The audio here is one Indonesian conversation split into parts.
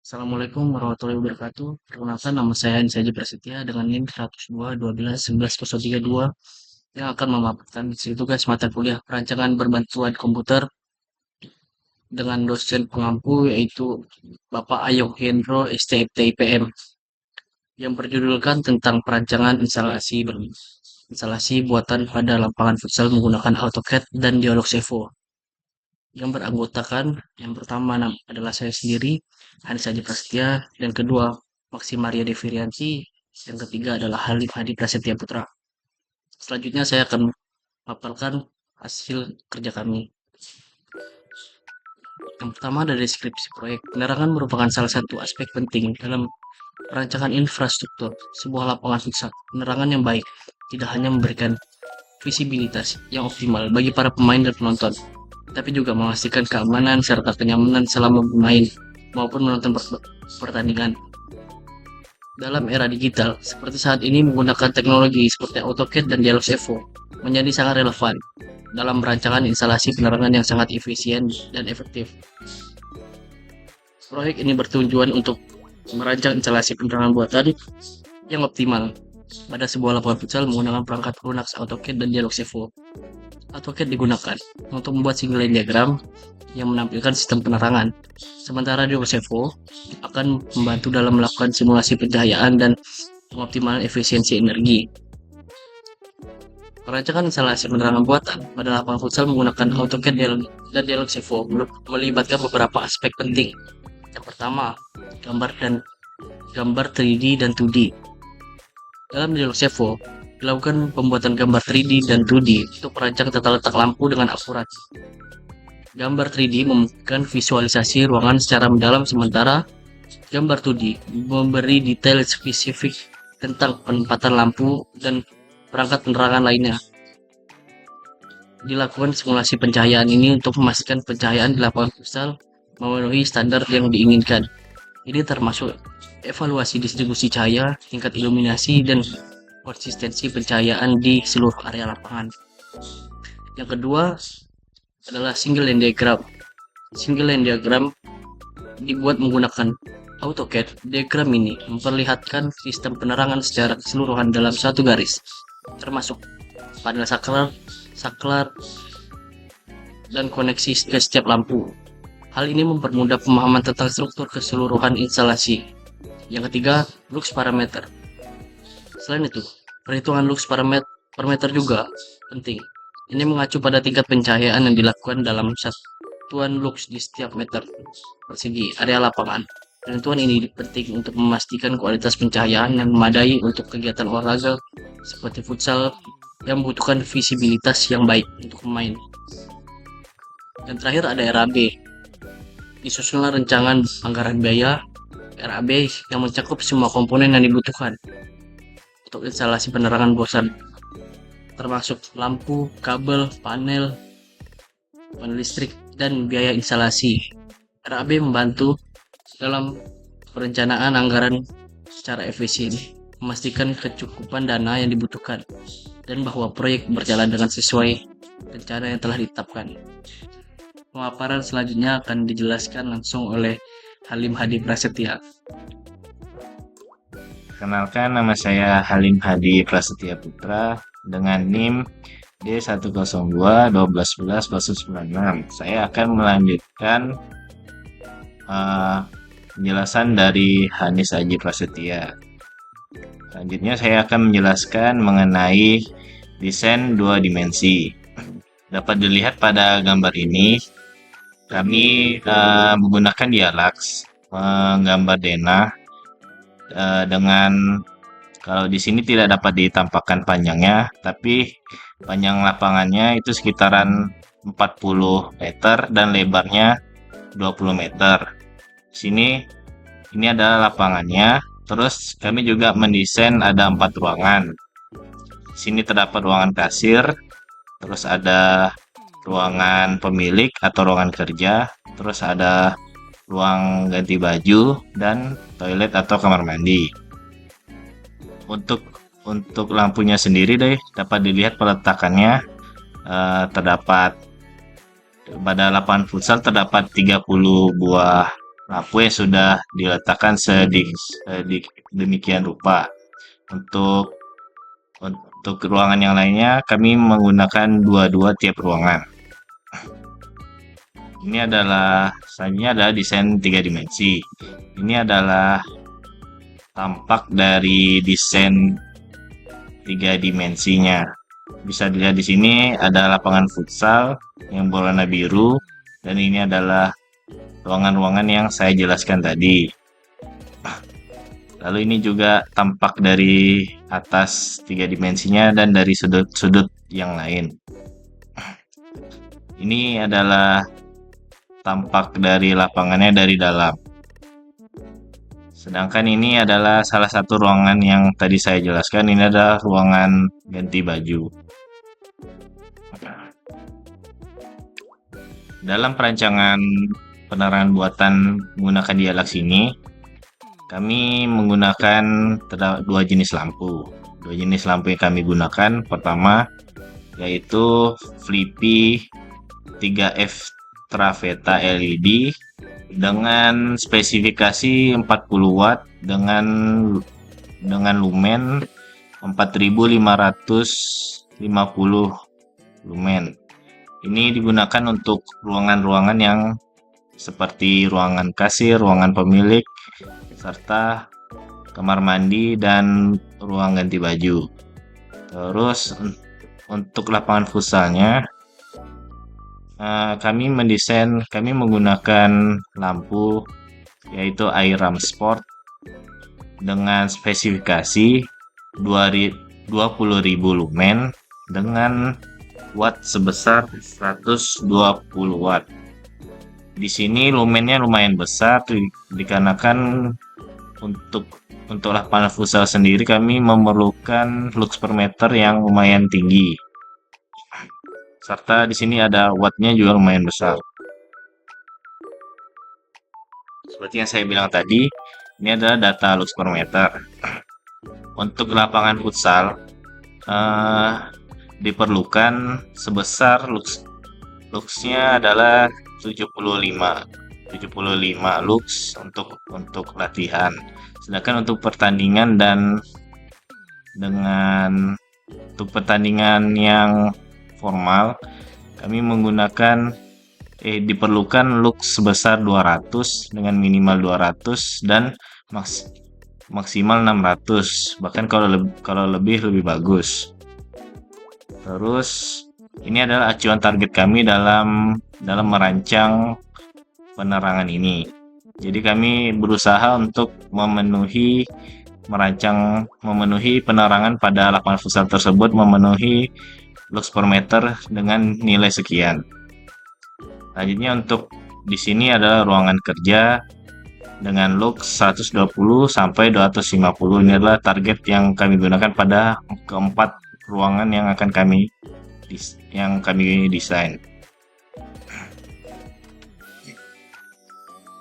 Assalamualaikum warahmatullahi wabarakatuh. Perkenalkan nama saya Anissa Haji Prasetya dengan NIM 102 12 11 032 yang akan memaparkan isi tugas mata kuliah perancangan berbantuan komputer dengan dosen pengampu yaitu Bapak Ayong Hendro STMT IPM yang berjudulkan tentang perancangan instalasi buatan pada lapangan futsal menggunakan AutoCAD dan Dialog Evo. Yang beranggotakan yang pertama adalah saya sendiri, Anissa Haji Prasetya, dan kedua Maksi Maria Devirianti, yang ketiga adalah Halim Hadi Prasetya Putra. Selanjutnya saya akan memaparkan hasil kerja kami. Yang pertama dari deskripsi proyek. Penerangan merupakan salah satu aspek penting dalam perancangan infrastruktur sebuah lapangan futsal. Penerangan yang baik tidak hanya memberikan visibilitas yang optimal bagi para pemain dan penonton, tapi juga memastikan keamanan serta kenyamanan selama bermain maupun menonton pertandingan. Dalam era digital, seperti saat ini menggunakan teknologi seperti AutoCAD dan Dialog Evo menjadi sangat relevan dalam merancangan instalasi penerangan yang sangat efisien dan efektif. Proyek ini bertujuan untuk merancang instalasi penerangan buatan yang optimal pada sebuah lapangan futsal menggunakan perangkat lunak AutoCAD dan Dialog Evo. AutoCAD digunakan untuk membuat single line diagram yang menampilkan sistem penerangan, sementara Dialog Evo akan membantu dalam melakukan simulasi pencahayaan dan mengoptimalkan efisiensi energi. Perancangan instalasi penerangan buatan pada lapangan futsal menggunakan AutoCAD dan Dialog Evo melibatkan beberapa aspek penting. Yang pertama, gambar 3D dan 2D. Dalam Dialog Evo, dilakukan pembuatan gambar 3D dan 2D untuk merancang tata letak lampu dengan akurat. Gambar 3D memungkinkan visualisasi ruangan secara mendalam, sementara gambar 2D memberi detail spesifik tentang penempatan lampu dan perangkat penerangan lainnya. Dilakukan simulasi pencahayaan ini untuk memastikan pencahayaan di lapangan futsal memenuhi standar yang diinginkan. Ini termasuk evaluasi distribusi cahaya, tingkat iluminasi, dan konsistensi pencahayaan di seluruh area lapangan. Yang kedua adalah single line diagram. Single line diagram dibuat menggunakan AutoCAD. Diagram ini memperlihatkan sistem penerangan secara keseluruhan dalam satu garis, termasuk panel saklar, dan koneksi ke setiap lampu. Hal ini mempermudah pemahaman tentang struktur keseluruhan instalasi. Yang ketiga, lux parameter. Selain itu, perhitungan lux parameter juga penting. Ini mengacu pada tingkat pencahayaan yang dilakukan dalam satuan lux di setiap meter persegi area lapangan. Penentuan ini penting untuk memastikan kualitas pencahayaan yang memadai untuk kegiatan olahraga seperti futsal yang membutuhkan visibilitas yang baik untuk pemain. Dan terakhir ada RAB. Disusunlah rencangan anggaran biaya RAB yang mencakup semua komponen yang dibutuhkan untuk instalasi penerangan bosan, termasuk lampu, kabel, panel listrik, dan biaya instalasi. RAB membantu dalam perencanaan anggaran secara efisien, memastikan kecukupan dana yang dibutuhkan, dan bahwa proyek berjalan dengan sesuai rencana yang telah ditetapkan. Pemaparan selanjutnya akan dijelaskan langsung oleh Halim Hadi Prasetya. Perkenalkan, nama saya Halim Hadi Prasetya Putra dengan NIM D102 12 11 96. Saya akan melanjutkan penjelasan dari Anissa Haji Prasetya. Selanjutnya saya akan menjelaskan mengenai desain dua dimensi. Dapat dilihat pada gambar ini, kami menggunakan Dialax menggambar denah dengan, kalau di sini tidak dapat ditampakkan panjangnya, tapi panjang lapangannya itu sekitaran 40 meter dan lebarnya 20 meter. Di sini ini adalah lapangannya. Terus kami juga mendesain ada 4 ruangan. Di sini terdapat ruangan kasir, terus ada ruangan pemilik atau ruangan kerja, terus ada ruang ganti baju, dan toilet atau kamar mandi. Untuk lampunya sendiri dapat dilihat peletakannya. Terdapat pada lapangan futsal terdapat 30 buah lampu yang sudah diletakkan demikian rupa. Untuk ruangan yang lainnya kami menggunakan dua-dua tiap ruangan. Ini adalah selanjutnya adalah desain 3 dimensi. Ini adalah tampak dari desain 3 dimensinya. Bisa dilihat di sini ada lapangan futsal yang berwarna biru, dan ini adalah ruangan-ruangan yang saya jelaskan tadi. Lalu ini juga tampak dari atas 3 dimensinya dan dari sudut-sudut yang lain. Ini adalah tampak dari lapangannya dari dalam. Sedangkan ini adalah salah satu ruangan yang tadi saya jelaskan. Ini adalah ruangan ganti baju. Dalam perancangan penerangan buatan menggunakan Dialux ini, kami menggunakan dua jenis lampu. Dua jenis lampu yang kami gunakan, pertama yaitu Flippy 3F Traveta LED dengan spesifikasi 40 watt dengan lumen 4550 lumen. Ini digunakan untuk ruangan-ruangan yang seperti ruangan kasir, ruangan pemilik, serta kamar mandi dan ruang ganti baju. Terus untuk lapangan futsalnya, kami menggunakan lampu yaitu Airam Sport dengan spesifikasi 20.000 lumen dengan watt sebesar 120 watt. Di sini lumennya lumayan besar dikarenakan untuk lapangan futsal sendiri kami memerlukan lux per meter yang lumayan tinggi. Serta di sini ada wattnya juga lumayan besar. Seperti yang saya bilang tadi, ini adalah data lux per meter. Untuk lapangan futsal diperlukan sebesar luxnya adalah 75 lux untuk latihan. Sedangkan untuk pertandingan untuk pertandingan yang formal kami diperlukan lux sebesar 200 dengan minimal 200 dan maksimal 600, bahkan kalau lebih bagus. Terus ini adalah acuan target kami dalam merancang penerangan ini. Jadi kami berusaha untuk memenuhi penerangan pada lapangan futsal tersebut memenuhi lux per meter dengan nilai sekian. Selanjutnya untuk di sini adalah ruangan kerja dengan lux 120 sampai 250. Ini adalah target yang kami gunakan pada keempat ruangan yang akan kami desain.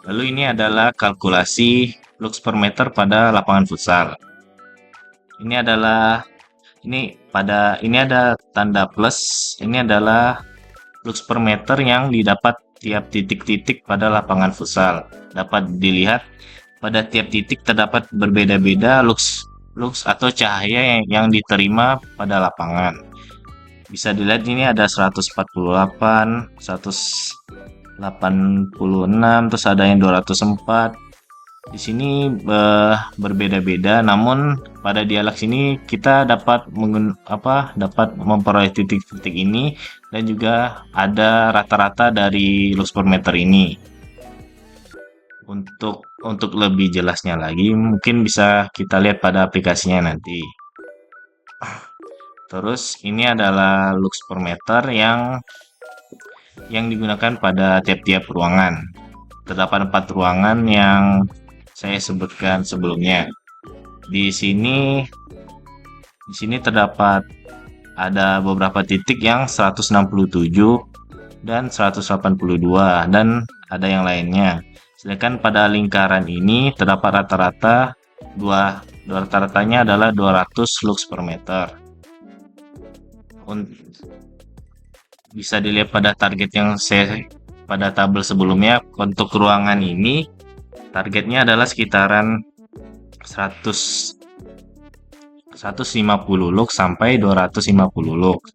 Lalu ini adalah kalkulasi lux per meter pada lapangan futsal. Ini ada tanda plus. Ini adalah lux per meter yang didapat tiap titik-titik pada lapangan futsal. Dapat dilihat pada tiap titik terdapat berbeda-beda lux atau cahaya yang diterima pada lapangan. Bisa dilihat ini ada 148, 186, terus ada yang 204. Di sini berbeda-beda, namun pada Dialux ini kita dapat memperoleh titik-titik ini dan juga ada rata-rata dari lux per meter ini. Untuk lebih jelasnya lagi mungkin bisa kita lihat pada aplikasinya nanti. Terus ini adalah lux per meter yang digunakan pada tiap-tiap ruangan. Terdapat 4 ruangan yang saya sebutkan sebelumnya. Di sini terdapat ada beberapa titik yang 167 dan 182 dan ada yang lainnya. Sedangkan pada lingkaran ini terdapat rata-ratanya adalah 200 lux per meter. Bisa dilihat pada target yang pada tabel sebelumnya. Untuk ruangan ini Targetnya adalah sekitaran 150 lux sampai 250 lux.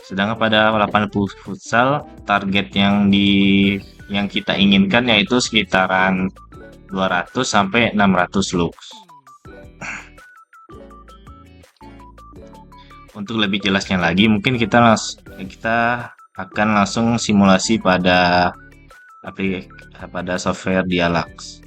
Sedangkan pada 80 futsal target yang kita inginkan yaitu sekitaran 200 sampai 600 lux. Untuk lebih jelasnya lagi, mungkin kita akan langsung simulasi pada software Dialax.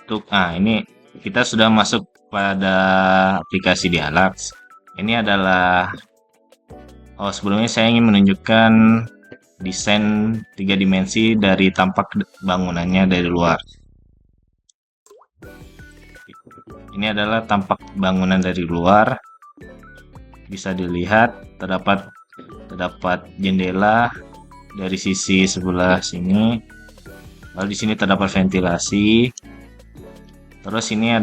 Ini kita sudah masuk pada aplikasi Dialax. Ini adalah sebelumnya saya ingin menunjukkan desain 3 dimensi dari tampak bangunannya dari luar. Ini adalah tampak bangunan dari luar. Bisa dilihat terdapat jendela dari sisi sebelah sini. Lalu di sini terdapat ventilasi. Terus ini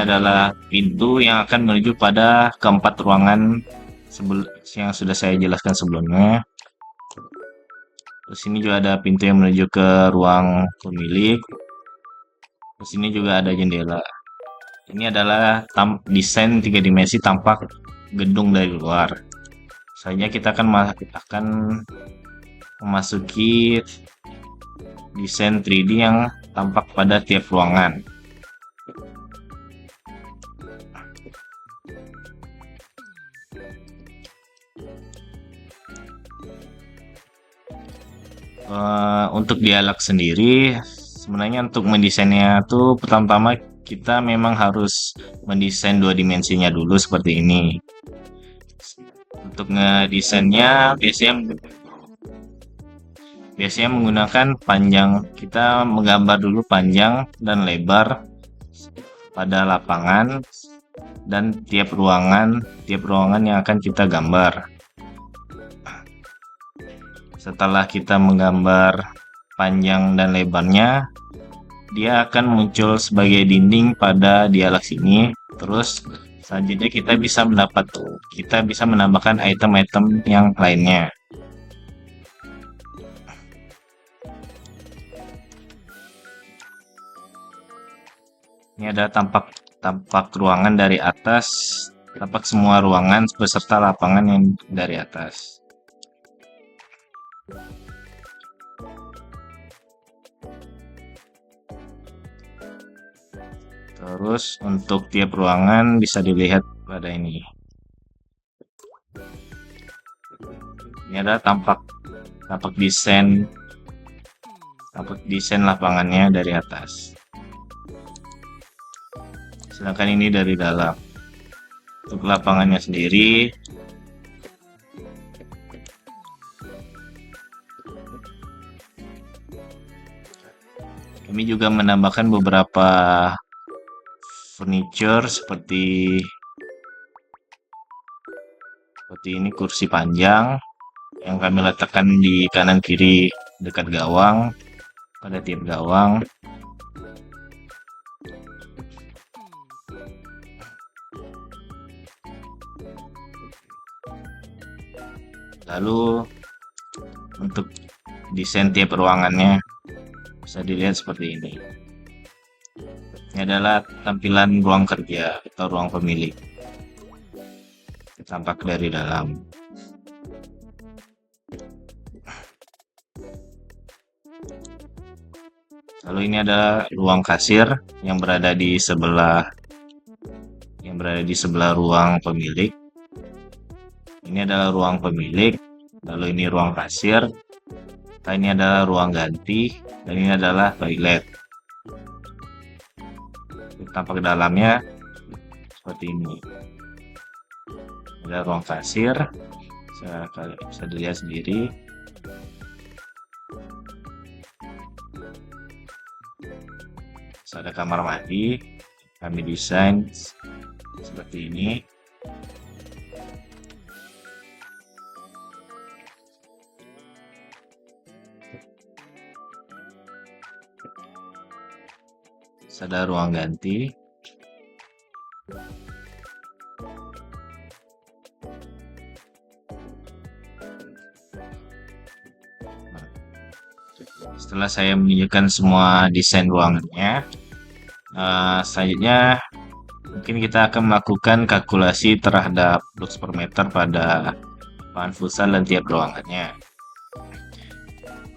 adalah pintu yang akan menuju pada keempat ruangan yang sudah saya jelaskan sebelumnya. Terus ini juga ada pintu yang menuju ke ruang pemilik. Terus ini juga ada jendela. Ini adalah desain 3 dimensi tampak gedung dari luar. Selanjutnya kita akan memasuki desain 3D yang tampak pada tiap ruangan. Untuk Dialax sendiri, sebenarnya untuk mendesainnya tuh pertama-tama kita memang harus mendesain 2 dimensinya dulu seperti ini. Untuk ngedesainnya biasanya menggunakan panjang. Kita menggambar dulu panjang dan lebar pada lapangan dan tiap ruangan yang akan kita gambar. Setelah kita menggambar panjang dan lebarnya, dia akan muncul sebagai dinding pada Dialax ini. Terus selanjutnya kita bisa menambahkan item-item yang lainnya. Ini ada tampak ruangan dari atas, tampak semua ruangan beserta lapangan yang dari atas. Terus untuk tiap ruangan bisa dilihat pada ini. Ini ada tampak desain lapangannya dari atas. Sedangkan ini dari dalam. Untuk lapangannya sendiri, kami juga menambahkan beberapa furniture seperti ini, kursi panjang yang kami letakkan di kanan kiri dekat gawang, pada tiap gawang. Lalu untuk desain tiap ruangannya bisa dilihat seperti ini. Ini adalah tampilan ruang kerja atau ruang pemilik, tampak dari dalam. Lalu ini adalah ruang kasir yang berada di sebelah ruang pemilik. Ini adalah ruang pemilik, lalu ini ruang kasir, ini adalah ruang ganti, dan ini adalah toilet. Tampak dalamnya seperti ini. Ada ruang kasir, bisa dilihat sendiri. Ada kamar mandi, kami desain seperti ini. ada ruang ganti. Setelah saya menunjukkan semua desain ruangannya, selanjutnya mungkin kita akan melakukan kalkulasi terhadap lux per meter pada lapangan futsal dan tiap ruangannya.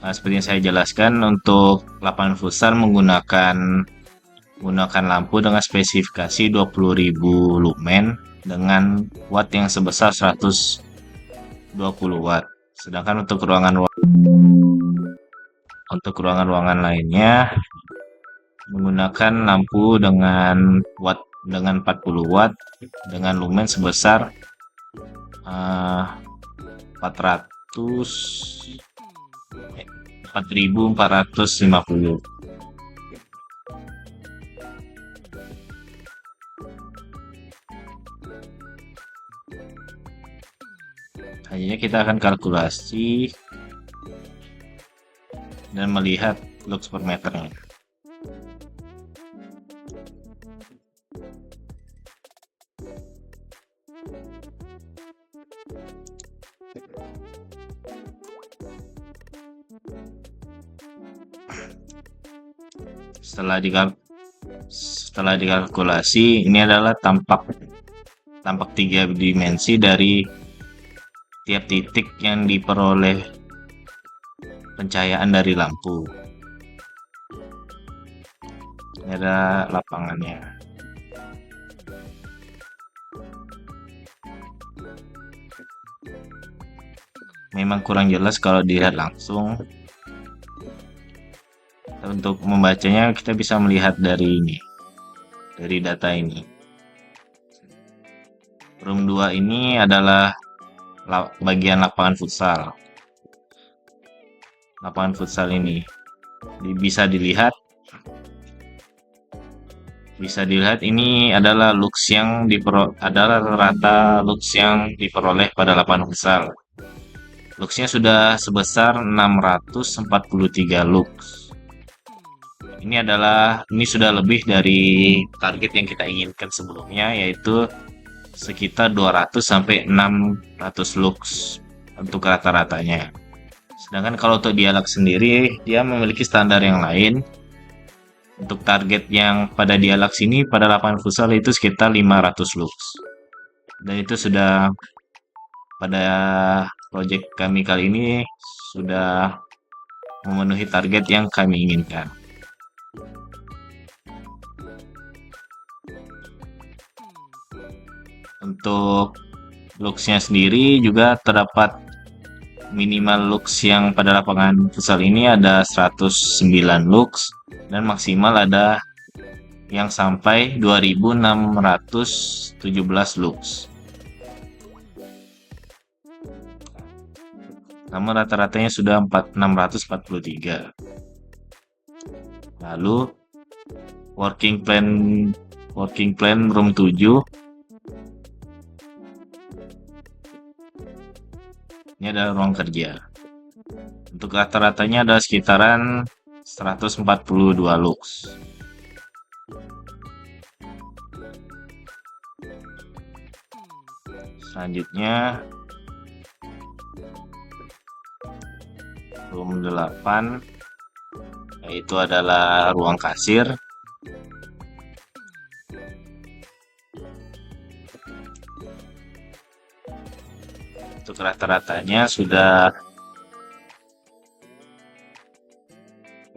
Seperti yang saya jelaskan, untuk lapangan futsal menggunakan lampu dengan spesifikasi 20.000 lumen dengan watt yang sebesar 120 watt. Sedangkan untuk ruangan-ruangan lainnya menggunakan lampu dengan watt dengan 40 watt dengan lumen sebesar 4.450. Hanya kita akan kalkulasi dan melihat lux per meternya. Setelah dikalkulasi, ini adalah tampak 3 dimensi dari tiap titik yang diperoleh pencahayaan dari lampu. Ini ada lapangannya. Memang kurang jelas kalau dilihat langsung. Untuk membacanya kita bisa melihat dari data ini. Room 2 ini adalah bagian lapangan futsal. Lapangan futsal ini bisa dilihat ini adalah rata lux yang diperoleh pada lapangan futsal. Luxnya sudah sebesar 643 lux. Ini sudah lebih dari target yang kita inginkan sebelumnya, yaitu sekitar 200 sampai 600 lux untuk rata-ratanya. Sedangkan kalau untuk Dialog sendiri, dia memiliki standar yang lain. Untuk target yang pada Dialog sini pada lapangan futsal itu sekitar 500 lux. Dan itu sudah pada proyek kami kali ini sudah memenuhi target yang kami inginkan. Untuk luxnya sendiri juga terdapat minimal lux yang pada lapangan futsal ini ada 109 lux dan maksimal ada yang sampai 2617 lux. Namun rata-ratanya sudah 643. Lalu working plan room 7. Ini adalah ruang kerja. Untuk rata-ratanya ada sekitaran 142 lux. Selanjutnya room 8, yaitu adalah ruang kasir. Untuk rata-ratanya sudah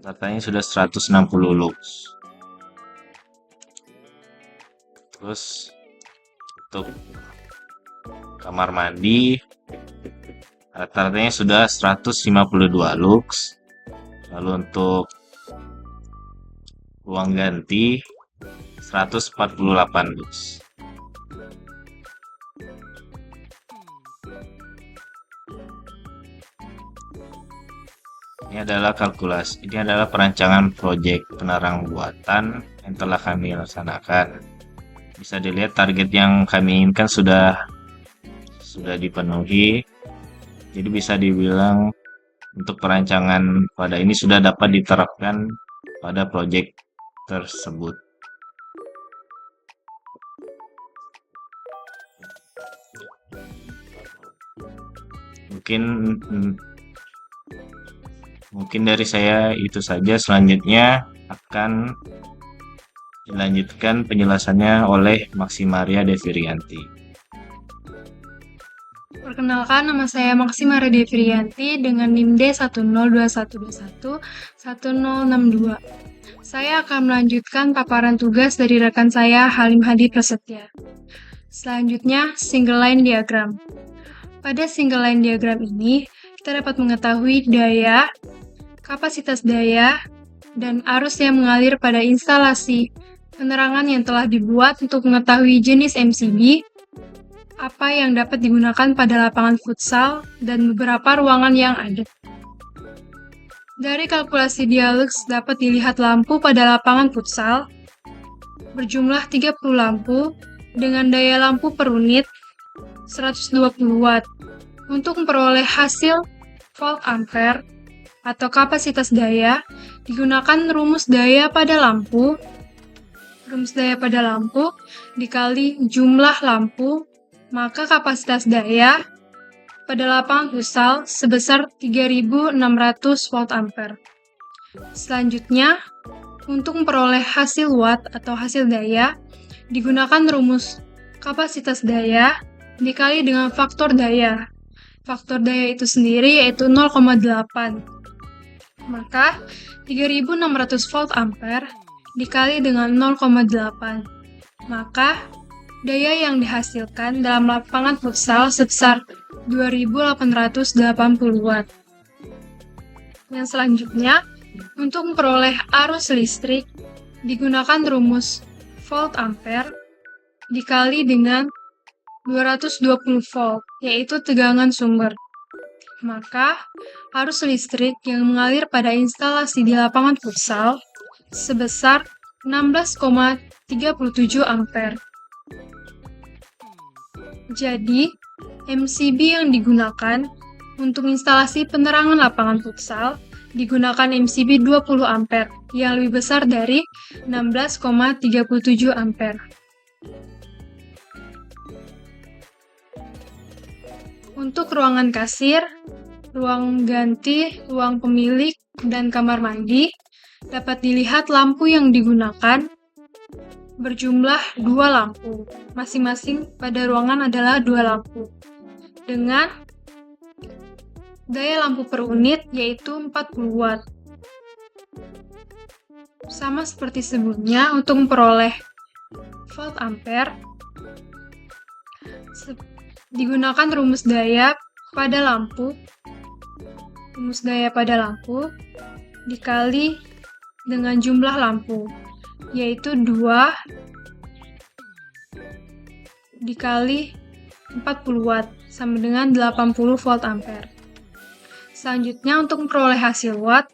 160 lux. Terus untuk kamar mandi rata-ratanya sudah 152 lux. Lalu untuk ruang ganti 148 lux. Ini adalah perancangan proyek penerang buatan yang telah kami laksanakan. Bisa dilihat target yang kami inginkan sudah dipenuhi. Jadi bisa dibilang untuk perancangan pada ini sudah dapat diterapkan pada proyek tersebut. Mungkin dari saya itu saja. Selanjutnya akan dilanjutkan penjelasannya oleh Maksimaria Devirianti. Perkenalkan, nama saya Maksimaria Devirianti dengan NIM D1021211062. Saya akan melanjutkan paparan tugas dari rekan saya Halim Hadi Prasetya. Selanjutnya, single line diagram. Pada single line diagram ini, kita dapat mengetahui daya, kapasitas daya, dan arus yang mengalir pada instalasi penerangan yang telah dibuat untuk mengetahui jenis MCB, apa yang dapat digunakan pada lapangan futsal, dan beberapa ruangan yang ada. Dari kalkulasi Dialux dapat dilihat lampu pada lapangan futsal berjumlah 30 lampu dengan daya lampu per unit 120 watt. Untuk memperoleh hasil volt ampere atau kapasitas daya, digunakan rumus daya pada lampu. Rumus daya pada lampu dikali jumlah lampu, maka kapasitas daya pada lapangan futsal sebesar 3600 volt ampere. Selanjutnya, untuk memperoleh hasil watt atau hasil daya, digunakan rumus kapasitas daya dikali dengan faktor daya. Faktor daya itu sendiri yaitu 0,8. Maka 3600 volt ampere dikali dengan 0,8. Maka daya yang dihasilkan dalam lapangan futsal sebesar 2880 watt. Yang selanjutnya, untuk memperoleh arus listrik, digunakan rumus volt ampere dikali dengan 220 volt, yaitu tegangan sumber. Maka, arus listrik yang mengalir pada instalasi di lapangan futsal sebesar 16,37 ampere. Jadi, MCB yang digunakan untuk instalasi penerangan lapangan futsal digunakan MCB 20 ampere yang lebih besar dari 16,37 ampere. Untuk ruangan kasir, ruang ganti, ruang pemilik, dan kamar mandi, dapat dilihat lampu yang digunakan berjumlah 2 lampu. Masing-masing pada ruangan adalah 2 lampu. Dengan daya lampu per unit yaitu 40 watt. Sama seperti sebelumnya, untuk memperoleh volt ampere, digunakan rumus daya pada lampu. Rumus daya pada lampu dikali dengan jumlah lampu, yaitu 2 dikali 40 watt, sama dengan 80 volt ampere. Selanjutnya, untuk memperoleh hasil watt,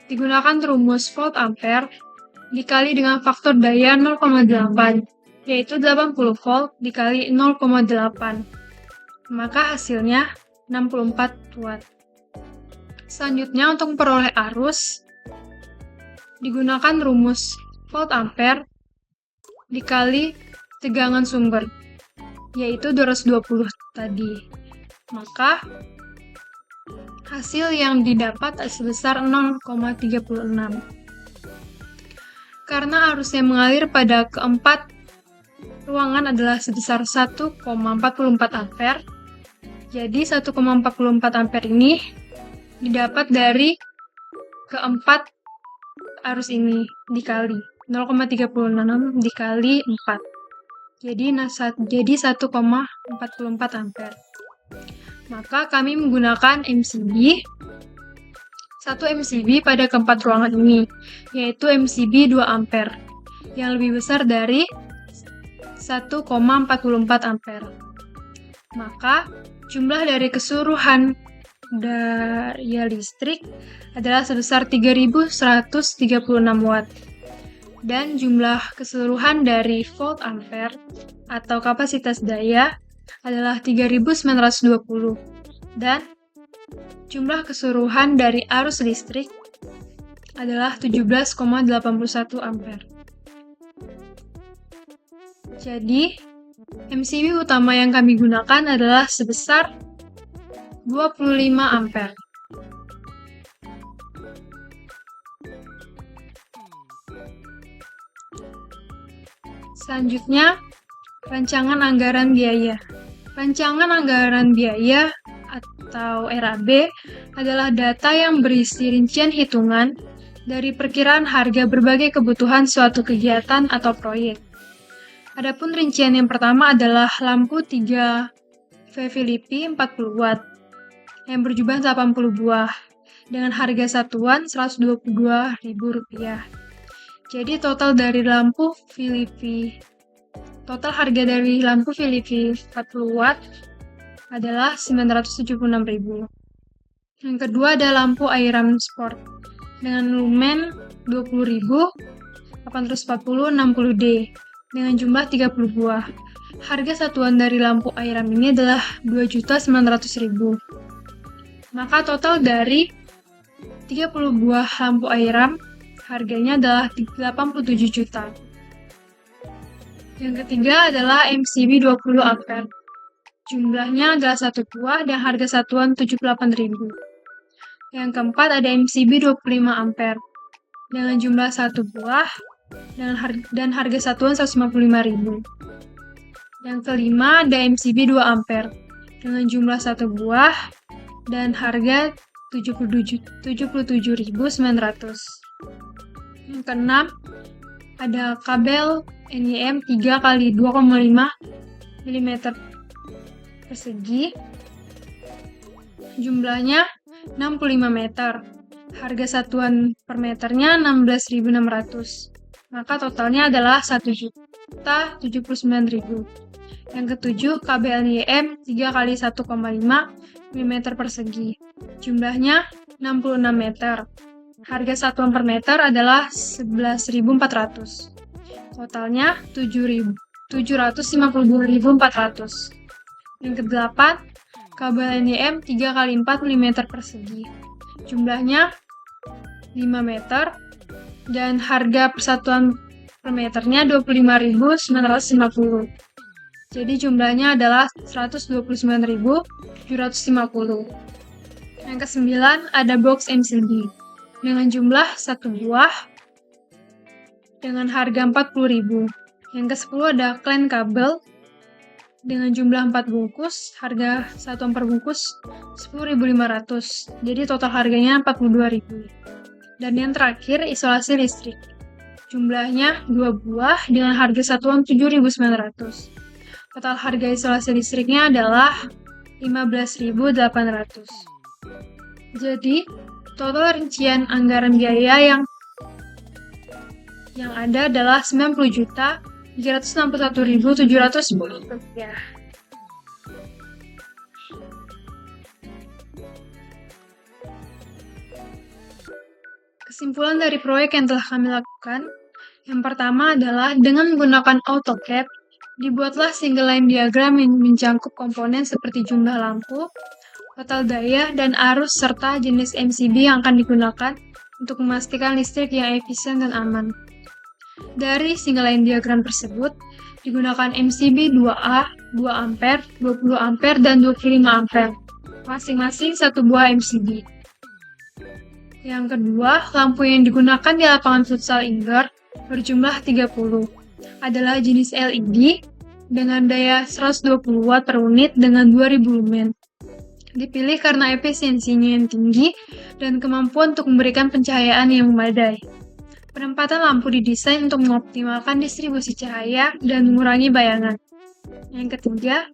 digunakan rumus volt ampere dikali dengan faktor daya 0,8, yaitu 80 volt dikali 0,8. Maka hasilnya 64 watt. Selanjutnya, untuk memperoleh arus, digunakan rumus volt ampere dikali tegangan sumber, yaitu 220 tadi. Maka hasil yang didapat sebesar 0,36. Karena arus yang mengalir pada keempat ruangan adalah sebesar 1,44 ampere, jadi 1,44 ampere ini didapat dari keempat arus ini dikali 0,36 dikali 4. Jadi 1,44 ampere. Maka kami menggunakan MCB, satu MCB pada keempat ruangan ini, yaitu MCB 2 ampere, yang lebih besar dari 1,44 ampere. Maka jumlah dari keseluruhan daya listrik adalah sebesar 3136 watt. Dan jumlah keseluruhan dari volt ampere atau kapasitas daya adalah 3920. Dan jumlah keseluruhan dari arus listrik adalah 17,81 ampere. Jadi, MCB utama yang kami gunakan adalah sebesar 25 ampere. Selanjutnya, rancangan anggaran biaya. Rancangan anggaran biaya atau RAB adalah data yang berisi rincian hitungan dari perkiraan harga berbagai kebutuhan suatu kegiatan atau proyek. Adapun rincian yang pertama adalah lampu 3 V Philippi 40 watt yang berjumlah 80 buah dengan harga satuan Rp122.000. Jadi total harga dari lampu Philippi 40 watt adalah Rp976.000. Yang kedua ada lampu Airam Sport dengan lumen 20.840 60D dengan jumlah 30 buah. Harga satuan dari lampu Airam ini adalah Rp2.900.000. Maka total dari 30 buah lampu Airam harganya adalah 87 juta. Yang ketiga adalah MCB 20 ampere. Jumlahnya adalah 1 buah dan harga satuan 78.000. Yang keempat ada MCB 25 ampere dengan jumlah 1 buah dan harga satuan 155.000. Yang kelima ada MCB 2 ampere dengan jumlah 1 buah dan harga 77.900. Yang keenam, ada kabel NIM 3 x 2,5 mm persegi. Jumlahnya 65 meter. Harga satuan per meternya 16.600. Maka totalnya adalah 1.079.000. Yang ketujuh, kabel NIM 3 x 1,5 mm persegi. Jumlahnya 66 meter. Harga satuan per meter adalah 11.400. Totalnya 752.400. Yang kedelapan, kabel NIM 3 x 4 mm persegi. Jumlahnya 5 meter dan harga persatuan per meternya 25.950. Jadi jumlahnya adalah 129.750. Yang kesembilan ada box MCB dengan jumlah 1 buah dengan harga 40.000. Yang ke-10 ada clan kabel dengan jumlah 4 bungkus, harga satuan per bungkus 10.500. Jadi total harganya 42.000. Dan yang terakhir isolasi listrik. Jumlahnya 2 buah dengan harga satuan 7.900. Total harga isolasi listriknya adalah 15.800. Jadi, total rincian anggaran biaya yang ada adalah 90.361.710 rupiah. Kesimpulan dari proyek yang telah kami lakukan, yang pertama adalah dengan menggunakan AutoCAD, dibuatlah single line diagram yang mencakup komponen seperti jumlah lampu, total daya, dan arus serta jenis MCB yang akan digunakan untuk memastikan listrik yang efisien dan aman. Dari single line diagram tersebut, digunakan MCB 2A, 2 ampere, 20 ampere, dan 25 ampere, masing-masing 1 buah MCB. Yang kedua, lampu yang digunakan di lapangan futsal indoor berjumlah 30, adalah jenis LED dengan daya 120 watt per unit dengan 2000 lumen. Dipilih karena efisiensinya yang tinggi dan kemampuan untuk memberikan pencahayaan yang memadai. Penempatan lampu didesain untuk mengoptimalkan distribusi cahaya dan mengurangi bayangan. Yang ketiga,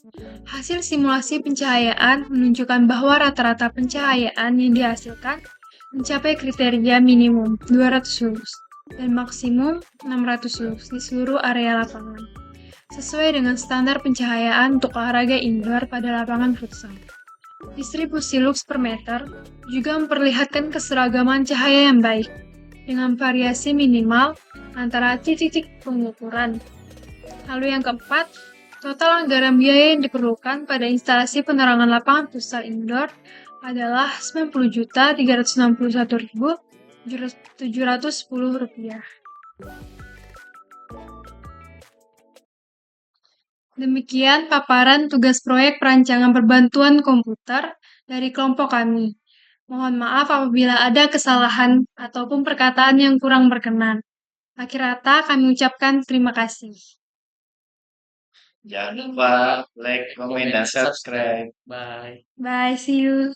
hasil simulasi pencahayaan menunjukkan bahwa rata-rata pencahayaan yang dihasilkan mencapai kriteria minimum 200 lux dan maksimum 600 lux di seluruh area lapangan, sesuai dengan standar pencahayaan untuk olahraga indoor pada lapangan futsal. Distribusi lux per meter juga memperlihatkan keseragaman cahaya yang baik, dengan variasi minimal antara titik-titik pengukuran. Lalu yang keempat, total anggaran biaya yang diperlukan pada instalasi penerangan lapangan futsal indoor adalah 90.361.000 Rp710. Demikian paparan tugas proyek perancangan perbantuan komputer dari kelompok kami. Mohon maaf apabila ada kesalahan ataupun perkataan yang kurang berkenan. Akhir kata kami ucapkan terima kasih. Jangan lupa like, comment, dan subscribe. Bye. Bye, see you.